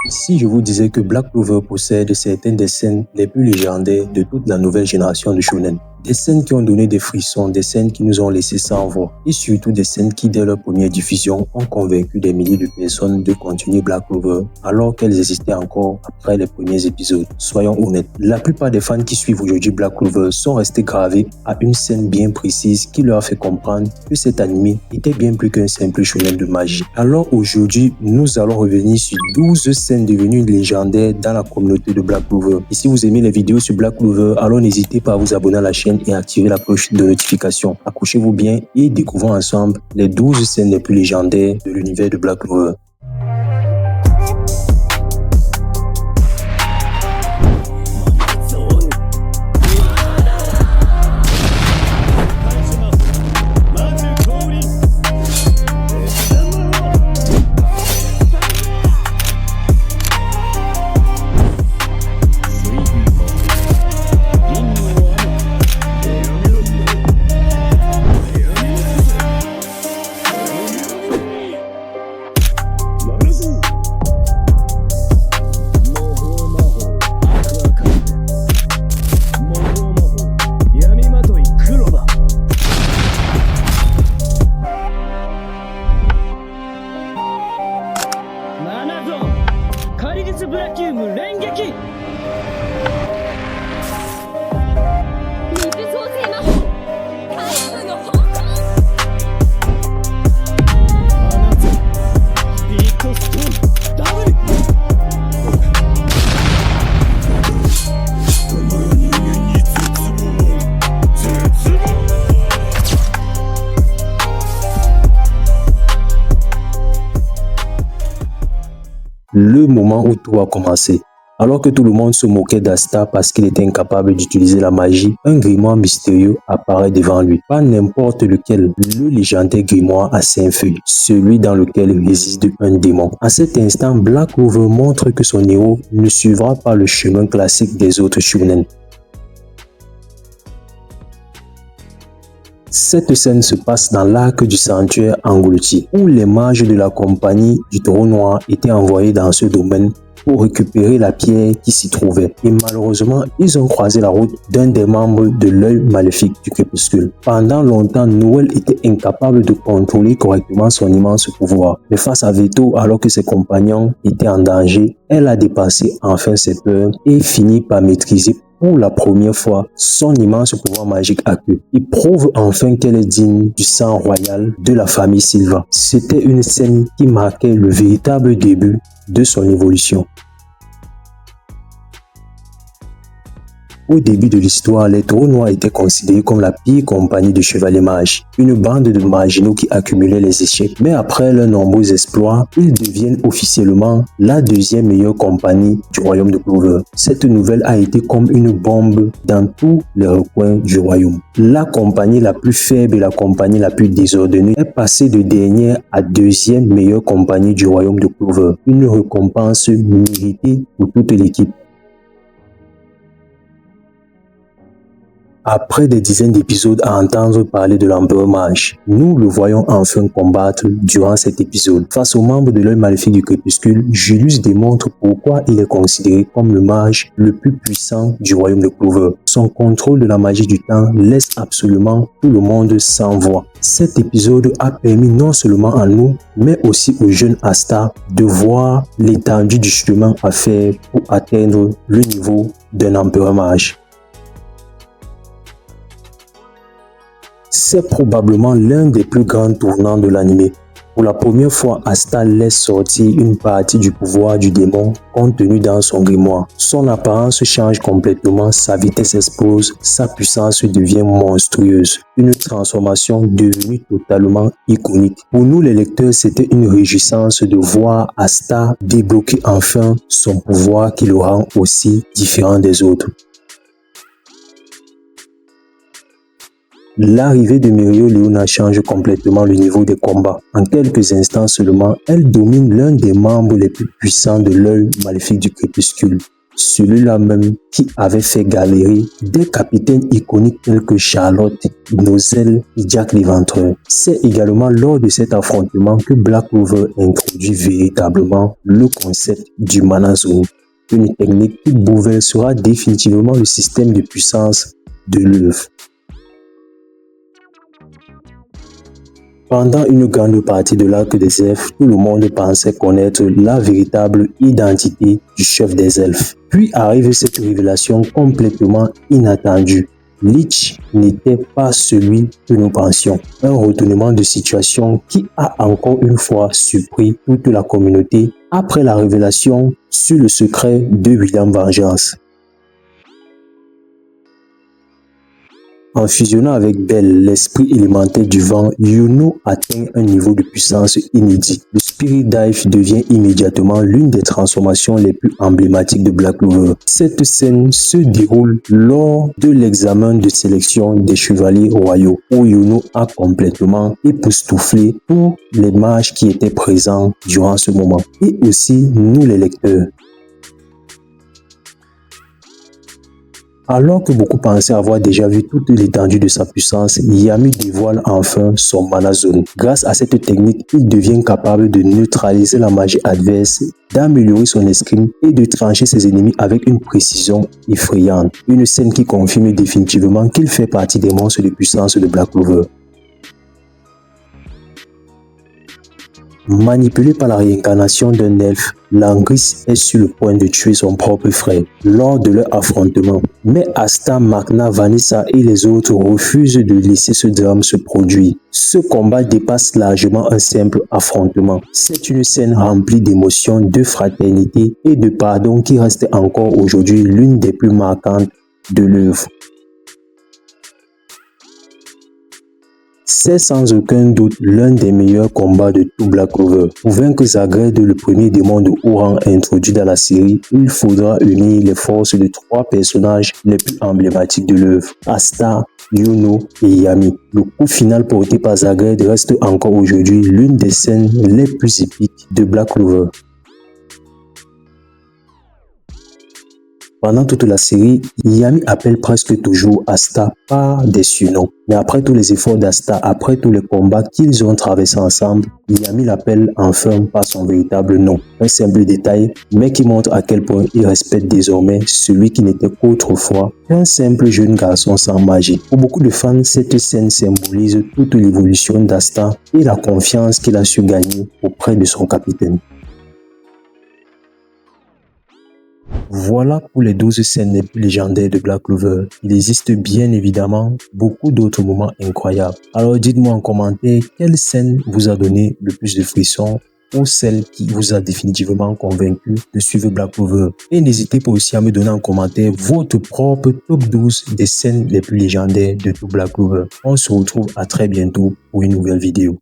Si je vous disais que Black Clover possède certaines des scènes les plus légendaires de toute la nouvelle génération de shonen, des scènes qui ont donné des frissons, des scènes qui nous ont laissé sans voix, et surtout des scènes qui, dès leur première diffusion, ont convaincu des milliers de personnes de continuer Black Clover alors qu'elles existaient encore après les premiers épisodes. Soyons honnêtes, la plupart des fans qui suivent aujourd'hui Black Clover sont restés gravés à une scène bien précise qui leur a fait comprendre que cet anime était bien plus qu'un simple shonen de magie. Alors aujourd'hui, nous allons revenir sur 12 scènes devenues légendaires dans la communauté de Black Clover. Et si vous aimez les vidéos sur Black Clover, alors n'hésitez pas à vous abonner à la chaîne et activer la cloche de notification. Accrochez-vous bien et découvrons ensemble les 12 scènes les plus légendaires de l'univers de Black Clover. Le moment où tout a commencé. Alors que tout le monde se moquait d'Asta parce qu'il était incapable d'utiliser la magie, un grimoire mystérieux apparaît devant lui. Pas n'importe lequel, le légendaire grimoire à 5 feuilles, celui dans lequel réside un démon. À cet instant, Black Clover montre que son héros ne suivra pas le chemin classique des autres shonen. Cette scène se passe dans l'arc du sanctuaire englouti, où les mages de la compagnie du Taureau Noir étaient envoyés dans ce domaine pour récupérer la pierre qui s'y trouvait. Et malheureusement, ils ont croisé la route d'un des membres de l'œil maléfique du crépuscule. Pendant longtemps, Noël était incapable de contrôler correctement son immense pouvoir. Mais face à Veto, alors que ses compagnons étaient en danger, elle a dépassé enfin ses peurs et finit par maîtriser pour la première fois son immense pouvoir magique aqueux. Il prouve enfin qu'elle est digne du sang royal de la famille Silva. C'était une scène qui marquait le véritable début de son évolution. Au début de l'histoire, les Taureaux Noirs étaient considérés comme la pire compagnie de chevaliers mages, une bande de marginaux qui accumulaient les échecs. Mais après leurs nombreux exploits, ils deviennent officiellement la deuxième meilleure compagnie du royaume de Clover. Cette nouvelle a été comme une bombe dans tous les recoins du royaume. La compagnie la plus faible et la compagnie la plus désordonnée est passée de dernière à deuxième meilleure compagnie du royaume de Clover. Une récompense méritée pour toute l'équipe. Après des dizaines d'épisodes à entendre parler de l'Empereur Mage, nous le voyons enfin combattre durant cet épisode. Face aux membres de l'œil maléfique du crépuscule, Julius démontre pourquoi il est considéré comme le mage le plus puissant du royaume de Clover. Son contrôle de la magie du temps laisse absolument tout le monde sans voix. Cet épisode a permis non seulement à nous, mais aussi au jeune Asta de voir l'étendue du chemin à faire pour atteindre le niveau d'un Empereur Mage. C'est probablement l'un des plus grands tournants de l'anime. Pour la première fois, Asta laisse sortir une partie du pouvoir du démon contenu dans son grimoire. Son apparence change complètement, sa vitesse explose, sa puissance devient monstrueuse. Une transformation devenue totalement iconique. Pour nous les lecteurs, c'était une réjouissance de voir Asta débloquer enfin son pouvoir qui le rend aussi différent des autres. L'arrivée de Mereoleona change complètement le niveau des combats. En quelques instants seulement, elle domine l'un des membres les plus puissants de l'œil maléfique du crépuscule. celui-là même qui avait fait galérer des capitaines iconiques tels que Charlotte, Nozel et Jack l'Éventreur. C'est également lors de cet affrontement que Black Clover introduit véritablement le concept du Mana Zone, une technique qui bouleversera définitivement le système de puissance de l'œuvre. Pendant une grande partie de l'arc des elfes, tout le monde pensait connaître la véritable identité du chef des elfes. Puis arrive cette révélation complètement inattendue. Lich n'était pas celui que nous pensions. Un retournement de situation qui a encore une fois surpris toute la communauté après la révélation sur le secret de William Vengeance. En fusionnant avec Bel, l'esprit élémentaire du vent, Yuno atteint un niveau de puissance inédit. Le Spirit Dive devient immédiatement l'une des transformations les plus emblématiques de Black Clover. Cette scène se déroule lors de l'examen de sélection des chevaliers royaux, où Yuno a complètement époustouflé tous les mages qui étaient présents durant ce moment, et aussi nous les lecteurs. Alors que beaucoup pensaient avoir déjà vu toute l'étendue de sa puissance, Yami dévoile enfin son Mana Zone. Grâce à cette technique, il devient capable de neutraliser la magie adverse, d'améliorer son escrime et de trancher ses ennemis avec une précision effrayante. Une scène qui confirme définitivement qu'il fait partie des monstres de puissance de Black Clover. Manipulé par la réincarnation d'un elfe, Langris est sur le point de tuer son propre frère lors de leur affrontement. Mais Asta, Magna, Vanessa et les autres refusent de laisser ce drame se produire. Ce combat dépasse largement un simple affrontement. C'est une scène remplie d'émotions, de fraternité et de pardon qui reste encore aujourd'hui l'une des plus marquantes de l'œuvre. C'est sans aucun doute l'un des meilleurs combats de tout Black Clover. Pour vaincre Zagred, le premier démon de haut rang introduit dans la série, il faudra unir les forces de trois personnages les plus emblématiques de l'œuvre, Asta, Yuno et Yami. Le coup final porté par Zagred reste encore aujourd'hui l'une des scènes les plus épiques de Black Clover. Pendant toute la série, Yami appelle presque toujours Asta par des surnoms. Mais après tous les efforts d'Asta, après tous les combats qu'ils ont traversés ensemble, Yami l'appelle enfin par son véritable nom. Un simple détail, mais qui montre à quel point il respecte désormais celui qui n'était qu'autrefois un simple jeune garçon sans magie. Pour beaucoup de fans, cette scène symbolise toute l'évolution d'Asta et la confiance qu'il a su gagner auprès de son capitaine. Voilà pour les 12 scènes les plus légendaires de Black Clover. Il existe bien évidemment beaucoup d'autres moments incroyables. Alors dites-moi en commentaire quelle scène vous a donné le plus de frissons ou celle qui vous a définitivement convaincu de suivre Black Clover. Et n'hésitez pas aussi à me donner en commentaire votre propre top 12 des scènes les plus légendaires de tout Black Clover. On se retrouve à très bientôt pour une nouvelle vidéo.